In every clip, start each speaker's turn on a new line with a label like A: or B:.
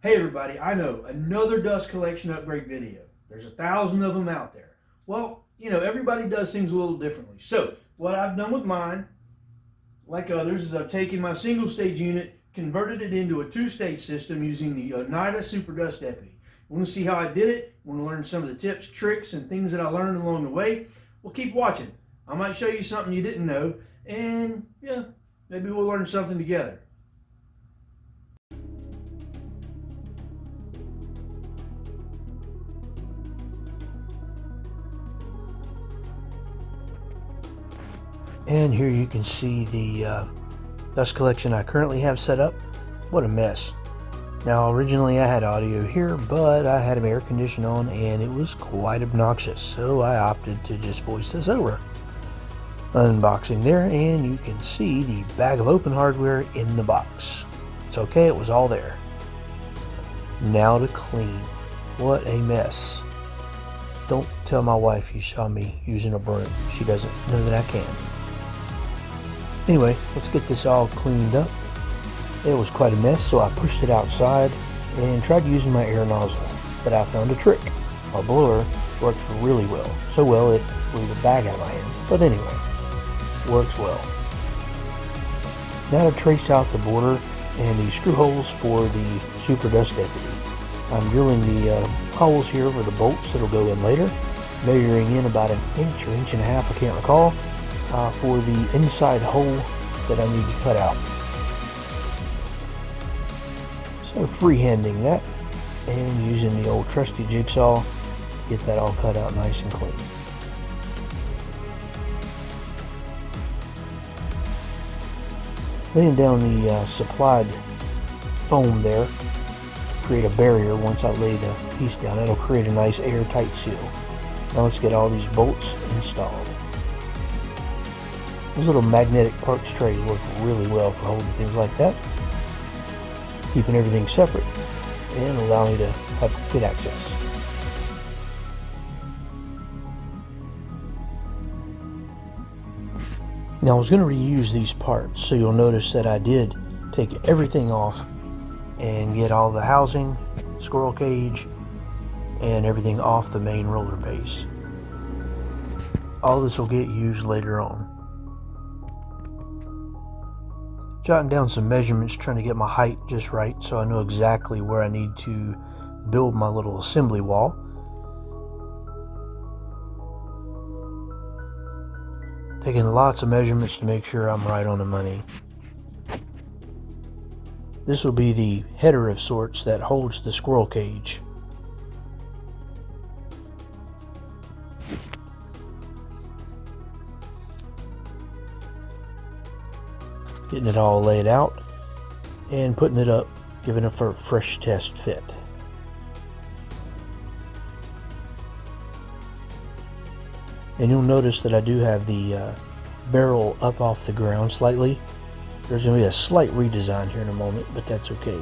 A: Hey everybody, I know, another dust collection upgrade video. There's 1,000 of them out there. Well, everybody does things a little differently. So what I've done with mine, like others, is I've taken my single stage unit, converted it into a two-stage system using the Oneida Super Dust Deputy. Want to see how I did it? Want to learn some of the tips, tricks, and things that I learned along the way? Well, keep watching. I might show you something you didn't know, and yeah, maybe we'll learn something together. And here you can see the dust collection I currently have set up. What a mess. Now originally I had audio here, but I had an air condition on and it was quite obnoxious, so I opted to just voice this over. Unboxing there, and you can see the bag of open hardware in the box. It's okay, it was all there. Now to clean. What a mess. Don't tell my wife you saw me using a broom. She doesn't know that I can. Anyway, let's get this all cleaned up. It was quite a mess, so I pushed it outside and tried using my air nozzle. But I found a trick. My blower works really well. So well it blew the bag out of my hand. But anyway, works well. Now to trace out the border and the screw holes for the Super Dust Deputy. I'm drilling the holes here for the bolts that'll go in later, measuring in about an inch or inch and a half, I can't recall, for the inside hole that I need to cut out. So freehanding that and using the old trusty jigsaw to get that all cut out nice and clean. Laying down the supplied foam there, create a barrier. Once I lay the piece down, it'll create a nice airtight seal. Now let's get all these bolts installed. Those little magnetic parts trays work really well for holding things like that, keeping everything separate and allow me to have good access. Now I was going to reuse these parts, so you'll notice that I did take everything off and get all the housing, squirrel cage, and everything off the main roller base. All this will get used later on. Jotting down some measurements, trying to get my height just right so I know exactly where I need to build my little assembly wall. Taking lots of measurements to make sure I'm right on the money. This will be the header of sorts that holds the squirrel cage. Getting it all laid out and putting it up, giving it a fresh test fit. And you'll notice that I do have the barrel up off the ground slightly. There's going to be a slight redesign here in a moment, but that's okay.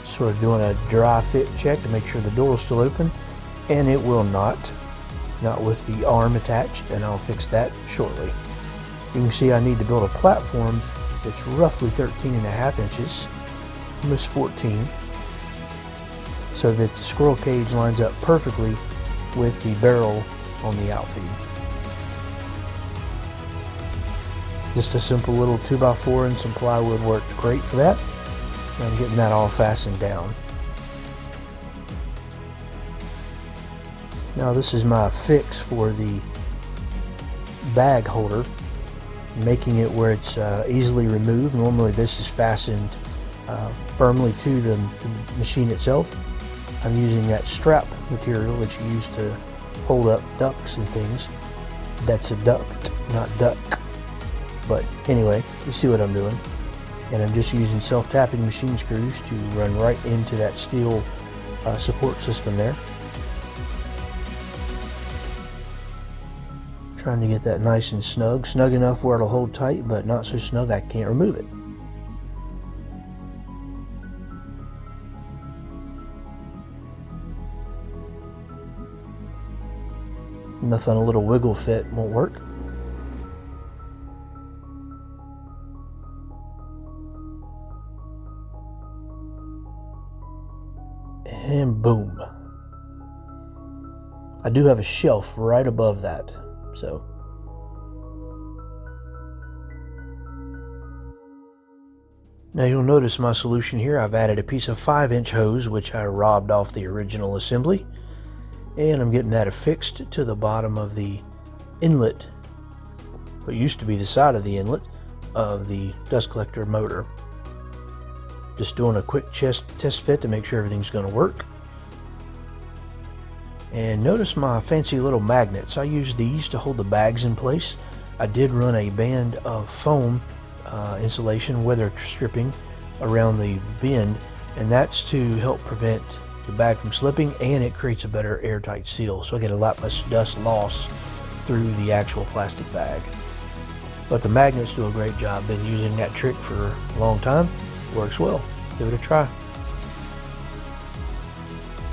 A: Sort of doing a dry fit check to make sure the door is still open, and it will not with the arm attached, and I'll fix that shortly. You can see I need to build a platform that's roughly 13.5 inches, almost 14, so that the squirrel cage lines up perfectly with the barrel on the outfeed. Just a simple little 2x4 and some plywood worked great for that. I'm getting that all fastened down. Now this is my fix for the bag holder, making it where it's easily removed. Normally this is fastened firmly to the machine itself. I'm using that strap material that you use to hold up ducks and things. That's a duct, not duck. But anyway, you see what I'm doing. And I'm just using self-tapping machine screws to run right into that steel support system there. Trying to get that nice and snug enough where it'll hold tight, but not so snug I can't remove it. Nothing a little wiggle fit won't work. And boom. I do have a shelf right above that, so. Now you'll notice my solution here. I've added a piece of 5-inch hose, which I robbed off the original assembly, and I'm getting that affixed to the bottom of the inlet, what used to be the side of the inlet of the dust collector motor. Just doing a quick test fit to make sure everything's going to work. And notice my fancy little magnets. I use these to hold the bags in place. I did run a band of foam insulation, weather stripping around the bend, and that's to help prevent the bag from slipping, and it creates a better airtight seal, so I get a lot less dust loss through the actual plastic bag. But the magnets do a great job. Been using that trick for a long time. Works well. Give it a try.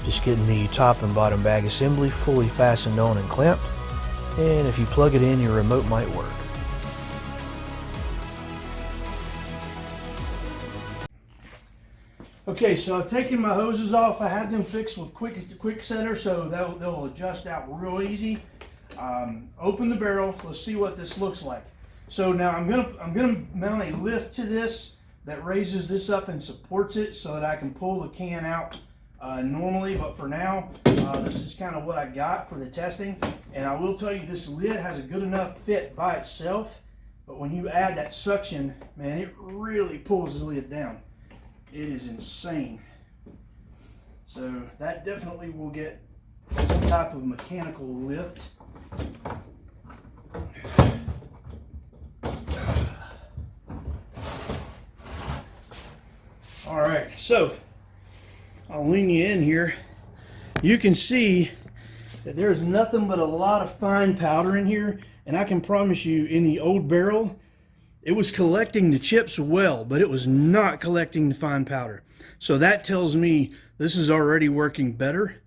A: Just getting the top and bottom bag assembly fully fastened on and clamped, and if you plug it in, your remote might work. Okay, so I've taken my hoses off. I had them fixed with quick setter, so they'll adjust out real easy. Open the barrel. Let's see what this looks like. So now I'm gonna mount a lift to this that raises this up and supports it so that I can pull the can out normally, but for now, this is kind of what I got for the testing. And I will tell you, this lid has a good enough fit by itself, but when you add that suction, man, it really pulls the lid down. It is insane. So that definitely will get some type of mechanical lift. All right, so I'll lean you in here. You can see that there's nothing but a lot of fine powder in here, and I can promise you, in the old barrel, it was collecting the chips well, but it was not collecting the fine powder. So that tells me this is already working better.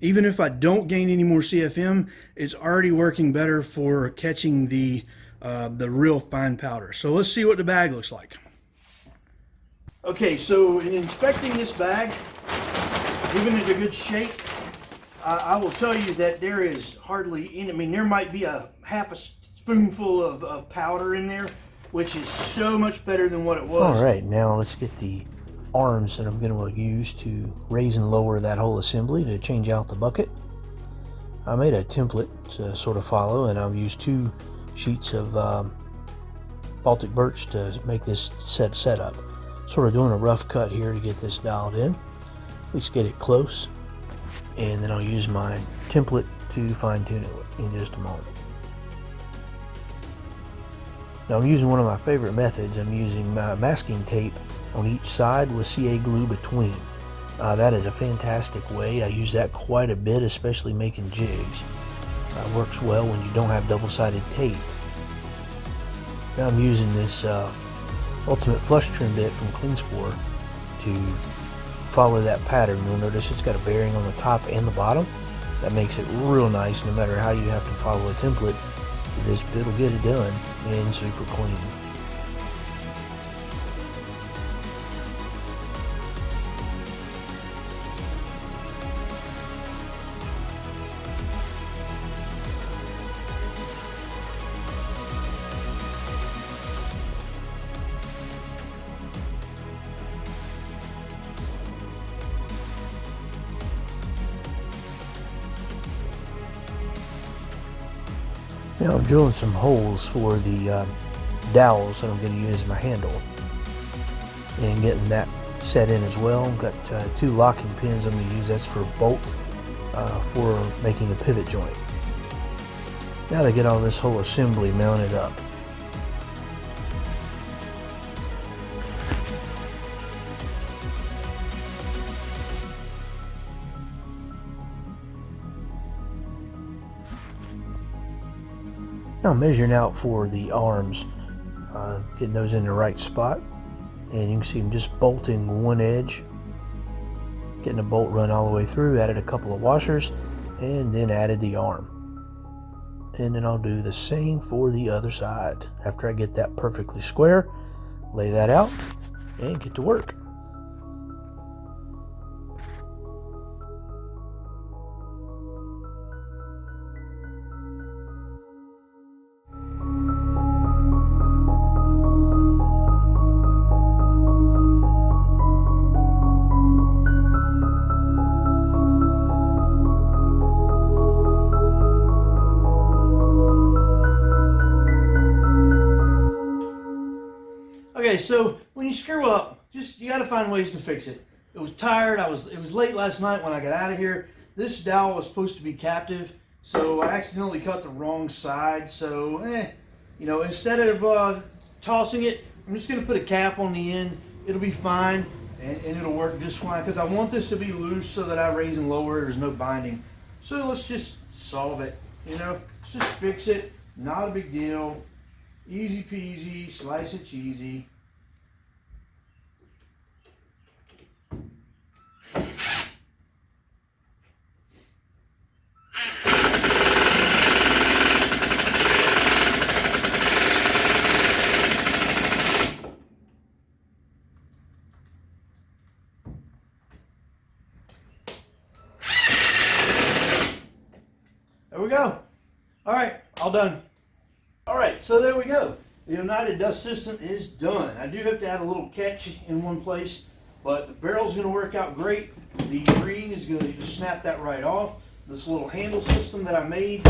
A: Even if I don't gain any more CFM, it's already working better for catching the real fine powder. So let's see what the bag looks like. Okay, so in inspecting this bag, giving it a good shake, I will tell you that there is hardly any, I mean, there might be a half a spoonful of powder in there, which is so much better than what it was. All right, now let's get the arms that I'm going to use to raise and lower that whole assembly to change out the bucket. I made a template to sort of follow, and I've used 2 sheets of Baltic birch to make this setup. Sort of doing a rough cut here to get this dialed in. At least get it close, and then I'll use my template to fine tune it in just a moment. Now I'm using one of my favorite methods. I'm using my masking tape on each side with CA glue between. That is a fantastic way. I use that quite a bit, especially making jigs. Works well when you don't have double-sided tape. Now I'm using this ultimate flush trim bit from Klingspor to follow that pattern. You'll notice it's got a bearing on the top and the bottom. That makes it real nice. No matter how you have to follow a template, this bit will get it done and super clean. Now I'm drilling some holes for the dowels that I'm going to use as my handle, and getting that set in as well. I've got 2 locking pins I'm going to use. That's for bolt for making a pivot joint. Now to get all this whole assembly mounted up. Now I'm measuring out for the arms, getting those in the right spot, and you can see I'm just bolting one edge, getting a bolt run all the way through, added a couple of washers, and then added the arm. and then I'll do the same for the other side. After I get that perfectly square, lay that out and get to work. Okay, so when you screw up, you got to find ways to fix it. It was tired. It was late last night when I got out of here. This dowel was supposed to be captive, so I accidentally cut the wrong side. So, you know, instead of tossing it, I'm just going to put a cap on the end. It'll be fine, and it'll work just fine because I want this to be loose so that I raise and lower. There's no binding. So let's just solve it. You know, let's just fix it. Not a big deal. Easy peasy. Slice it cheesy. There we go. All right, all done. All right, so there we go. The Oneida dust system is done. I do have to add a little catch in one place, but the barrel's going to work out great. The ring is going to just snap that right off. This little handle system that I made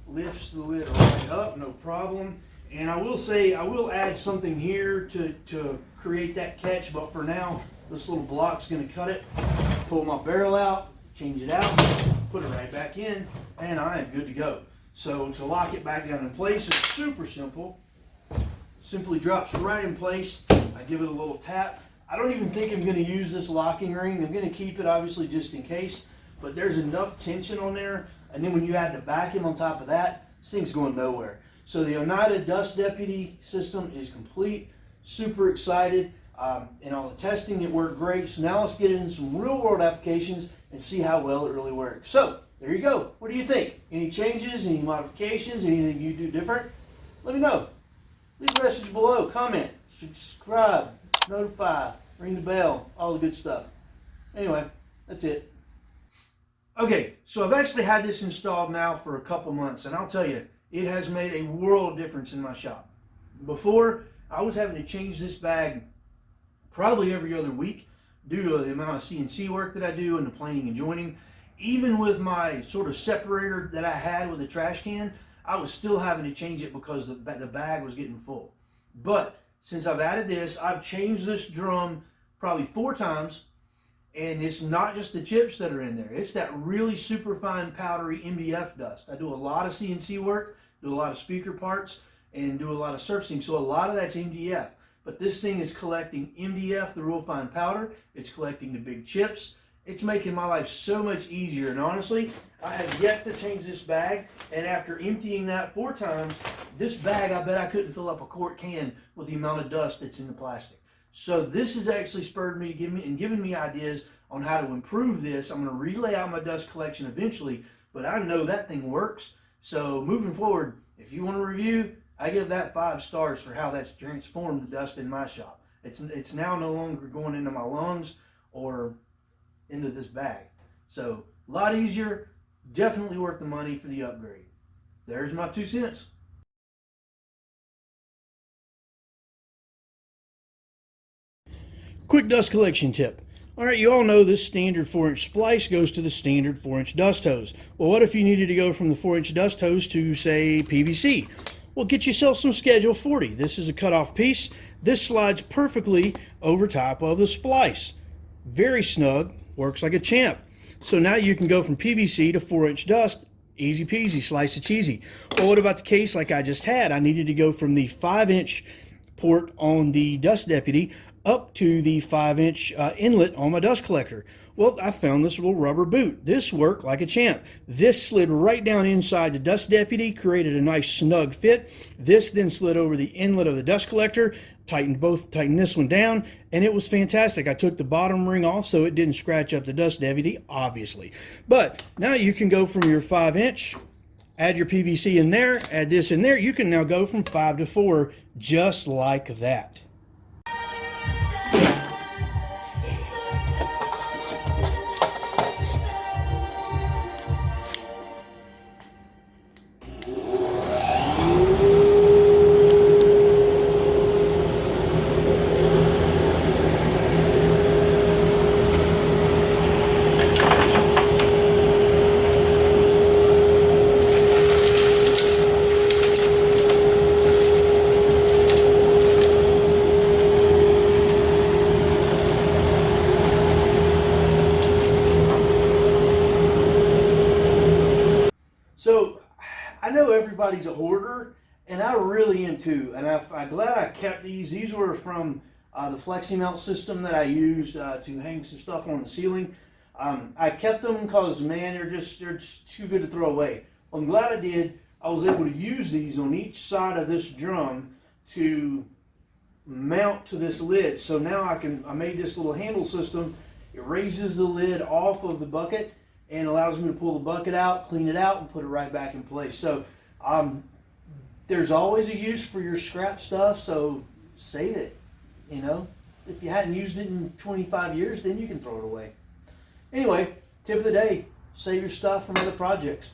A: lifts the lid right up, no problem. And I will say, I will add something here to create that catch, but for now, this little block's going to cut it. Pull my barrel out, change it out, put it right back in, and I am good to go. So to lock it back down in place is super simple. Simply drops right in place. I give it a little tap. I don't even think I'm going to use this locking ring. I'm going to keep it obviously just in case, but there's enough tension on there. And then when you add the vacuum on top of that, this thing's going nowhere. So the Oneida Dust Deputy system is complete. Super excited. In all the testing, it worked great. So now let's get it in some real world applications and see how well it really works. So there you go. What do you think? Any changes, any modifications, anything you do different? Let me know. Leave a message below, comment, subscribe, notify, ring the bell, all the good stuff. Anyway, that's it. Okay, so I've actually had this installed now for a couple months, and I'll tell you, it has made a world of difference in my shop. Before, I was having to change this bag probably every other week due to the amount of CNC work that I do and the planing and joining. Even with my sort of separator that I had with the trash can, I was still having to change it because the bag was getting full. But since I've added this, I've changed this drum probably 4 times, and it's not just the chips that are in there. It's that really super fine powdery MDF dust. I do a lot of CNC work, do a lot of speaker parts, and do a lot of surfacing, so a lot of that's MDF. But this thing is collecting MDF, the real fine powder. It's collecting the big chips. It's making my life so much easier, and honestly, I have yet to change this bag, and after emptying that 4 times, this bag, I bet I couldn't fill up a quart can with the amount of dust that's in the plastic. So this has actually spurred me to given me ideas on how to improve this. I'm going to relay out my dust collection eventually, but I know that thing works. So moving forward, if you want a review, I give that 5 stars for how that's transformed the dust in my shop. It's now no longer going into my lungs or into this bag. So a lot easier, definitely worth the money for the upgrade. There's my 2 cents. Quick dust collection tip. Alright, you all know this standard 4-inch splice goes to the standard 4-inch dust hose. Well, what if you needed to go from the 4-inch dust hose to, say, PVC? Well, get yourself some Schedule 40. This is a cut-off piece. This slides perfectly over top of the splice. Very snug, works like a champ. So now you can go from PVC to 4-inch dust, easy peasy, slice it cheesy. Well, what about the case like I just had? I needed to go from the 5-inch port on the Dust Deputy up to the 5-inch inlet on my dust collector. Well, I found this little rubber boot. This worked like a champ. This slid right down inside the Dust Deputy, created a nice snug fit. This then slid over the inlet of the dust collector, tightened this one down, and it was fantastic. I took the bottom ring off so it didn't scratch up the Dust Deputy, obviously. But now you can go from your 5-inch Add your PVC in there, add this in there. You can now go from 5 to 4 just like that. So I know everybody's a hoarder, and I really am too. And I'm glad I kept these. These were from the flexi mount system that I used to hang some stuff on the ceiling. I kept them because, man, they're just too good to throw away. Well, I'm glad I did. I was able to use these on each side of this drum to mount to this lid. So now I made this little handle system. It raises the lid off of the bucket and allows me to pull the bucket out, clean it out, and put it right back in place. So there's always a use for your scrap stuff, so save it. You know, if you hadn't used it in 25 years, then you can throw it away. Anyway, tip of the day, save your stuff from other projects.